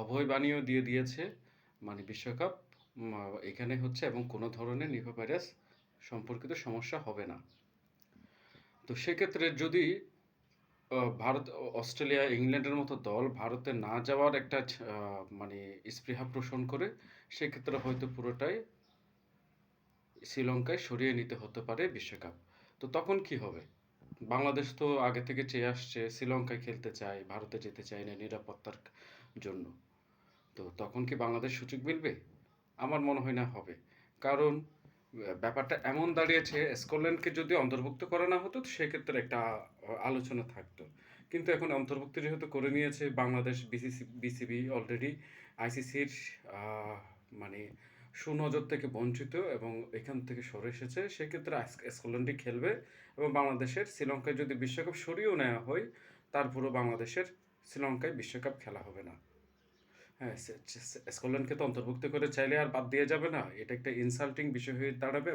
অভয় বাণীও দিয়ে দিয়েছে, মানে বিশ্বকাপ এখানে হচ্ছে এবং কোনো ধরনের নিপা ভাইরাস সম্পর্কিত সমস্যা হবে না। তো সেক্ষেত্রে যদি ভারত, অস্ট্রেলিয়া, ইংল্যান্ডের মতো দল ভারতে না যাওয়ার একটা মানে স্পৃহা পোষণ করে, সেক্ষেত্রে হয়তো পুরোটাই শ্রীলঙ্কায় সরিয়ে নিতে হতে পারে বিশ্বকাপ। তো তখন কি হবে? বাংলাদেশ তো আগে থেকে চেয়ে আসছে শ্রীলঙ্কায় খেলতে চায়, ভারতে যেতে চায় না নিরাপত্তার জন্য। তো তখন কি বাংলাদেশ সুযোগ মিলবে? আমার মনে হয় না হবে। কারণ ব্যাপারটা এমন দাঁড়িয়েছে, স্কটল্যান্ডকে যদি অন্তর্ভুক্ত করা না হতো, তো সেক্ষেত্রে একটা আলোচনা থাকতো। কিন্তু এখন অন্তর্ভুক্ত যেহেতু করে নিয়েছে বাংলাদেশ, বিসিবি অলরেডি আইসিসির মানে সুনজর থেকে বঞ্চিত এবং এখান থেকে সরে এসেছে। সেক্ষেত্রে স্কটল্যান্ডই খেলবে এবং বাংলাদেশের শ্রীলঙ্কায় যদি বিশ্বকাপ সরিয়েও নেওয়া হয়, তারপরও বাংলাদেশের শ্রীলঙ্কায় বিশ্বকাপ খেলা হবে না। হ্যাঁ, স্কটল্যান্ডকে তো অন্তর্ভুক্ত করে চাইলে আর বাদ দেওয়া যাবে না। এটা একটা ইনসাল্টিং বিষয় হয়ে দাঁড়াবে।